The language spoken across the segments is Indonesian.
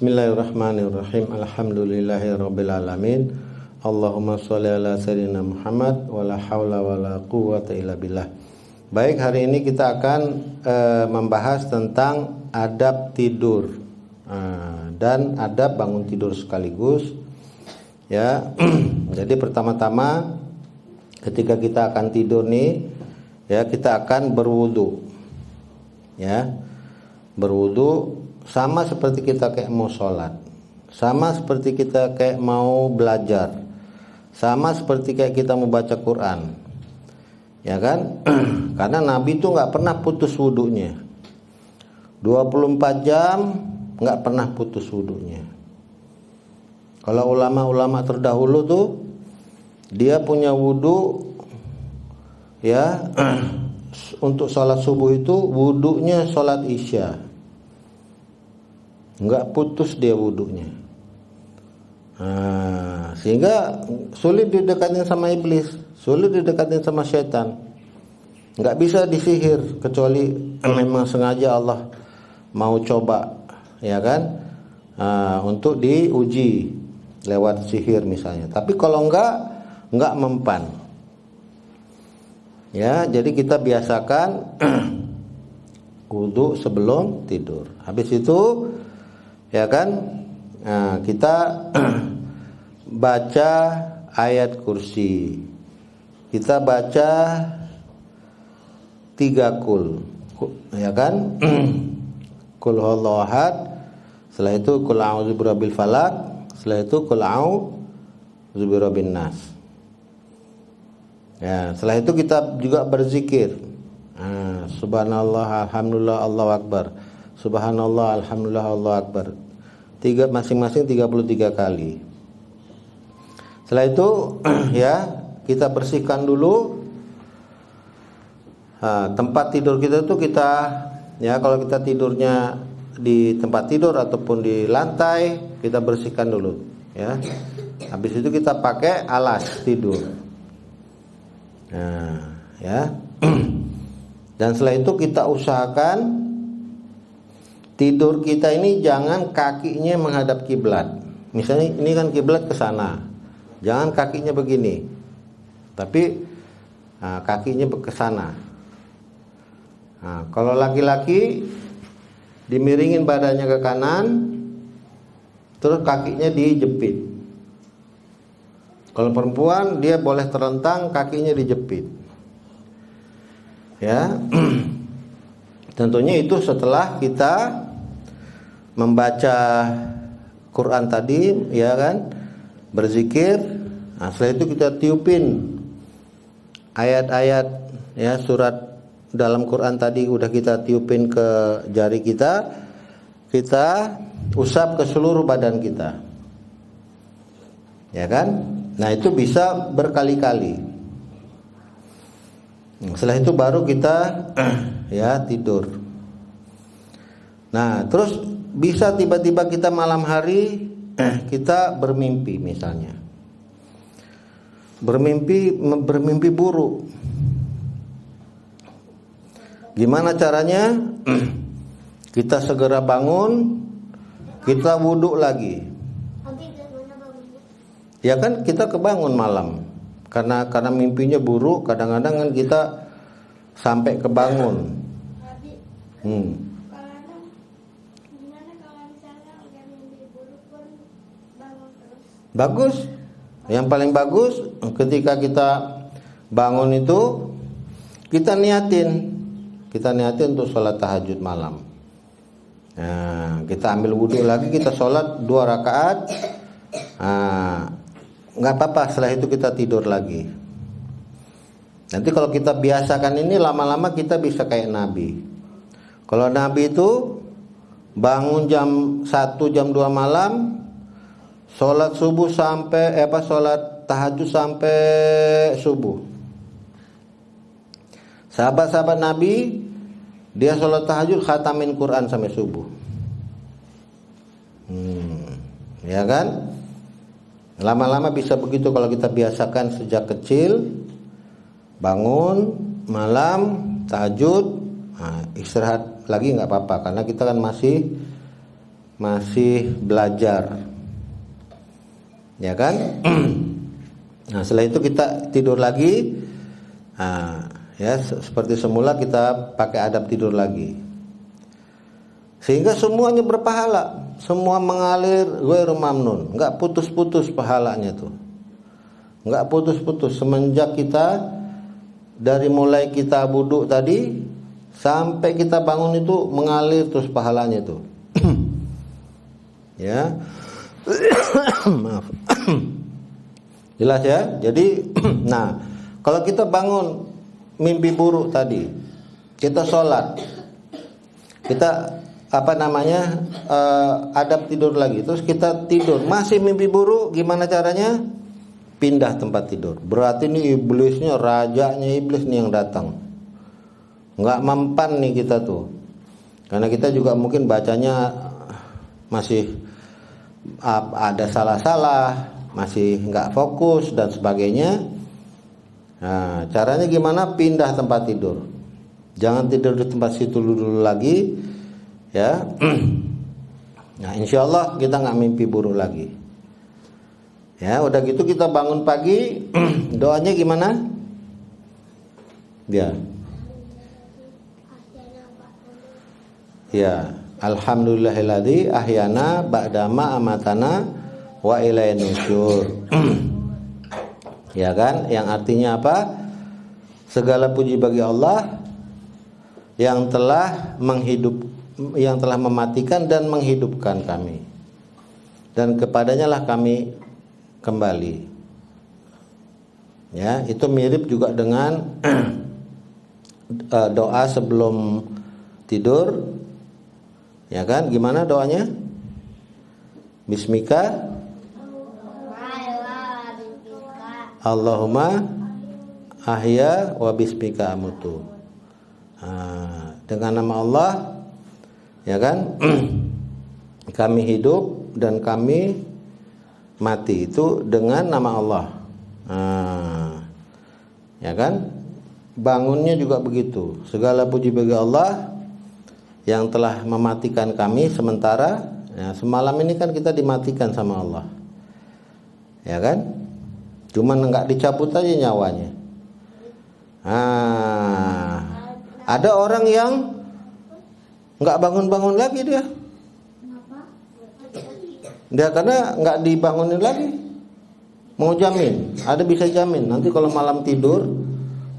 Bismillahirrahmanirrahim. Alhamdulillahirabbil alamin. Allahumma sholli ala sayyidina Muhammad wala haula wala quwwata illa billah. Baik, hari ini kita akan membahas tentang adab tidur dan adab bangun tidur sekaligus. Ya. Jadi pertama-tama ketika kita akan tidur nih, ya, kita akan berwudu. Ya. Berwudu sama seperti kita kayak mau sholat, sama seperti kita kayak mau belajar, sama seperti kayak kita mau baca Quran, ya kan? Karena Nabi itu nggak pernah putus wudunya, 24 jam nggak pernah putus wudunya. Kalau ulama-ulama terdahulu tuh dia punya wudu, ya, untuk sholat subuh itu wudunya sholat isya. Enggak putus dia wudunya. Sehingga sulit didekatin sama iblis, sulit didekatin sama setan. Enggak bisa disihir kecuali memang sengaja Allah mau coba, ya kan? Untuk diuji lewat sihir misalnya. Tapi kalau enggak mempan. Ya, jadi kita biasakan wudu sebelum tidur. Habis itu, ya kan, kita baca ayat kursi, kita baca 3 kul, ya kan, kul huwallahu ahad, setelah itu kul a'udzu birabbil falaq, setelah itu kul a'udzu birabbin nas. Ya, setelah itu kita juga berzikir, subhanallah, alhamdulillah, Allahu akbar, subhanallah, alhamdulillah, Allahu akbar, masing-masing 33 kali. Setelah itu ya, kita bersihkan dulu tempat tidur kita itu. Kita, ya, kalau kita tidurnya di tempat tidur ataupun di lantai, kita bersihkan dulu, ya. Habis itu kita pakai alas tidur. Nah, ya. Dan setelah itu kita usahakan tidur kita ini jangan kakinya menghadap kiblat. Misalnya ini kan kiblat ke sana, jangan kakinya begini, tapi kakinya ke sana. Kalau laki-laki dimiringin badannya ke kanan, terus kakinya dijepit. Kalau perempuan dia boleh terlentang, kakinya dijepit. Ya. Tentunya itu setelah kita membaca Quran tadi, ya kan, berzikir. Setelah itu kita tiupin ayat-ayat, ya, surat dalam Quran tadi udah kita tiupin ke jari kita, kita usap ke seluruh badan kita, ya kan. Nah, itu bisa berkali-kali. Setelah itu baru kita ya tidur. Nah, terus bisa tiba-tiba kita malam hari kita bermimpi misalnya. Bermimpi buruk. Gimana caranya? Kita segera bangun, kita wudhu lagi. Ya kan, kita kebangun malam. Karena mimpinya buruk, kadang-kadang kan kita sampai kebangun. Bagus. Yang paling bagus ketika kita bangun itu kita niatin untuk sholat tahajud malam. Nah, kita ambil wudhu lagi, kita sholat 2 rakaat. Nggak apa-apa, setelah itu kita tidur lagi. Nanti kalau kita biasakan ini, lama-lama kita bisa kayak Nabi. Kalau Nabi itu bangun jam 1, jam 2 malam, sholat subuh sampai sholat tahajud sampai subuh. Sahabat-sahabat Nabi, dia sholat tahajud khatamin Quran sampai subuh. Ya kan? Lama-lama bisa begitu kalau kita biasakan sejak kecil. Bangun malam tahajud, istirahat lagi nggak apa-apa, karena kita kan masih masih belajar, ya kan? Nah, setelah itu kita tidur lagi. Nah, ya seperti semula kita pakai adab tidur lagi. Sehingga semuanya berpahala, semua mengalir ghairu mamnun, enggak putus-putus pahalanya tuh. Enggak putus-putus semenjak kita dari mulai kita wudhu tadi sampai kita bangun itu mengalir terus pahalanya itu. Ya. Maaf. Jelas ya? Jadi nah, kalau kita bangun mimpi buruk tadi, kita sholat, kita adab tidur lagi, terus kita tidur masih mimpi buruk, gimana caranya? Pindah tempat tidur. Berarti ini iblisnya, rajanya iblis nih yang datang. Nggak mempan nih kita tuh, karena kita juga mungkin bacanya masih ada salah-salah, masih nggak fokus dan sebagainya. Nah, caranya gimana? Pindah tempat tidur. Jangan tidur di tempat situ dulu lagi, ya. Nah, insya Allah kita nggak mimpi buruk lagi. Ya, udah gitu kita bangun pagi, doanya gimana? Ya. Ya, alhamdulillahilladzi ahyana ba'dama amatana wa ilaihin nusyur. Ya kan? Yang artinya apa? Segala puji bagi Allah yang telah mematikan dan menghidupkan kami. Dan kepadanya lah kami kembali. Ya, itu mirip juga dengan doa sebelum tidur. Ya kan? Gimana doanya? Bismika Allahumma ahya wa bismika amutu. Dengan nama Allah, ya kan? Kami hidup dan kami mati, itu dengan nama Allah. Ya kan? Bangunnya juga begitu. Segala puji bagi Allah yang telah mematikan kami sementara. Ya, semalam ini kan kita dimatikan sama Allah. Ya kan? Cuman enggak dicabut aja nyawanya. Ada orang yang enggak bangun-bangun lagi dia. Dia karena enggak dibangunin lagi. Mau jamin, ada bisa jamin nanti kalau malam tidur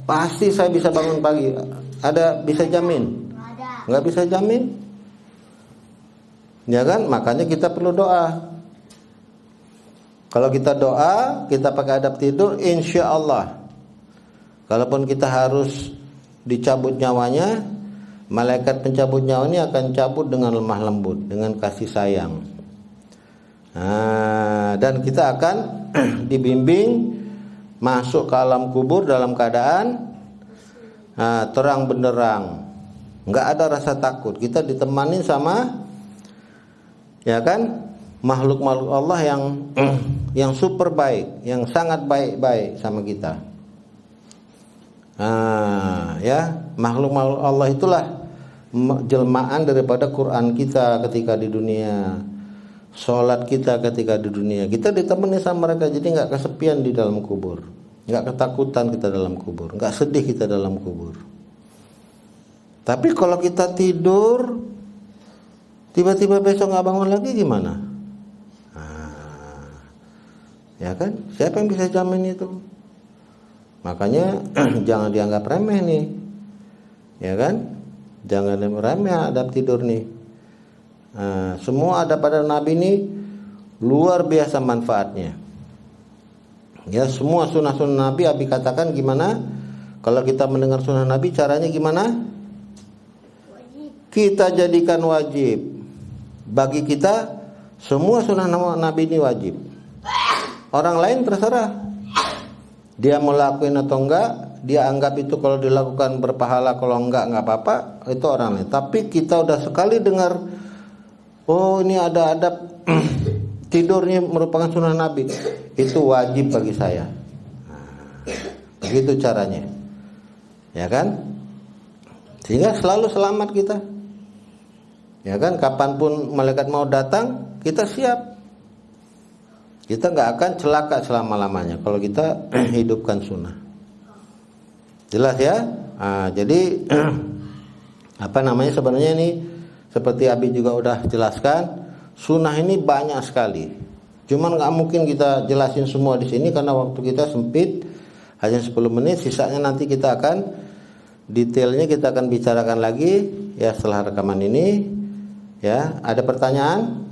pasti saya bisa bangun pagi. Ada bisa jamin? Enggak bisa jamin. Ya kan? Makanya kita perlu doa. Kalau kita doa, kita pakai adab tidur, insya Allah, kalaupun kita harus dicabut nyawanya, malaikat pencabut nyawanya akan cabut dengan lemah lembut, dengan kasih sayang. Dan kita akan dibimbing masuk ke alam kubur dalam keadaan terang benderang, nggak ada rasa takut. Kita ditemani sama, ya kan, makhluk-makhluk Allah yang super baik, yang sangat baik-baik sama kita. Ya, makhluk-makhluk Allah itulah jelmaan daripada Quran kita ketika di dunia, sholat kita ketika di dunia. Kita ditemani sama mereka, jadi nggak kesepian di dalam kubur, nggak ketakutan kita dalam kubur, nggak sedih kita dalam kubur. Tapi kalau kita tidur, tiba-tiba besok nggak bangun lagi gimana? Ya kan? Siapa yang bisa jamin itu? Makanya jangan dianggap remeh nih. Ya kan? Jangan remeh adab tidur nih. Semua adab pada Nabi ini luar biasa manfaatnya. Ya, semua sunnah-sunnah Nabi Abi katakan gimana? Kalau kita mendengar sunnah Nabi, caranya gimana? Kita jadikan wajib. Bagi kita semua sunnah Nabi ini wajib. Orang lain terserah, dia mau lakuin atau enggak, dia anggap itu kalau dilakukan berpahala, kalau enggak apa-apa, itu orang lain. Tapi kita udah sekali dengar, oh ini ada adab tidurnya merupakan sunnah Nabi, itu wajib bagi saya. Begitu caranya, ya kan? Sehingga selalu selamat kita. Ya kan, kapanpun malaikat mau datang, kita siap. Kita nggak akan celaka selama-lamanya kalau kita hidupkan sunnah. Jelas ya? Nah, jadi apa namanya, sebenarnya ini seperti Abi juga udah jelaskan, sunnah ini banyak sekali. Cuman nggak mungkin kita jelasin semua di sini karena waktu kita sempit, hanya 10 menit. Sisanya nanti kita akan detailnya kita akan bicarakan lagi ya setelah rekaman ini. Ya, ada pertanyaan?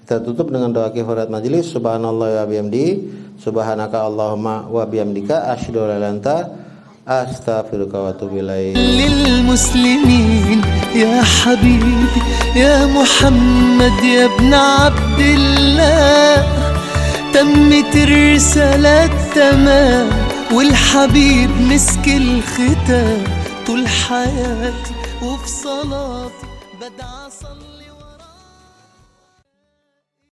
Kita tutup dengan doa kifarahat majelis. Subhanallah wa bihamdi, subhanaka Allahumma wa bihamdika, asyhadu an la ilaha illa anta, astaghfiruka wa atubu ilaik. Lil muslimin ya habibi ya Muhammad ya ibn Abdillah, تمت الرسالة تمام والحبيب مسك الختام. طول حياتي وفي صلاتي بدعى أصلي